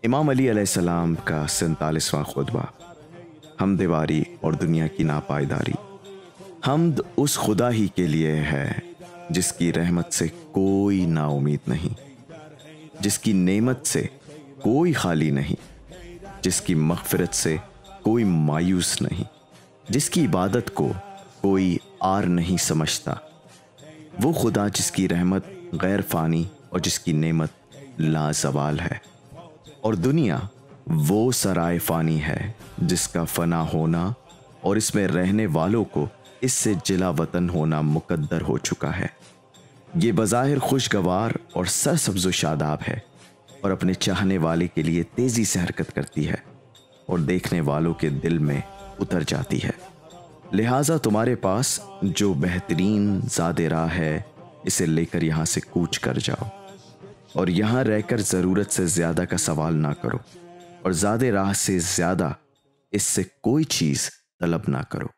इमाम अली अलैहिस्सलाम का 47वां खुतबा। हमदवारी और दुनिया की नापायदारी। हम्द उस खुदा ही के लिए है जिसकी रहमत से कोई नाउमीद नहीं, जिसकी नेमत से कोई खाली नहीं, जिसकी मग़फ़िरत से कोई मायूस नहीं, जिसकी इबादत को कोई आर नहीं समझता। वो खुदा जिसकी रहमत गैर फ़ानी और जिसकी नेमत लाज़वाल है। और दुनिया वो सराय फ़ानी है जिसका फ़ना होना और इसमें रहने वालों को इससे जिला वतन होना मुकद्दर हो चुका है। ये बज़ाहिर खुशगवार और सरसब्ज़ व शादाब है और अपने चाहने वाले के लिए तेज़ी से हरकत करती है और देखने वालों के दिल में उतर जाती है। लिहाजा तुम्हारे पास जो बेहतरीन ज़ादे राह है, इसे लेकर यहाँ से कूच कर जाओ और यहाँ रहकर ज़रूरत से ज़्यादा का सवाल ना करो और ज़ादे राह से ज़्यादा इससे कोई चीज़ तलब ना करो।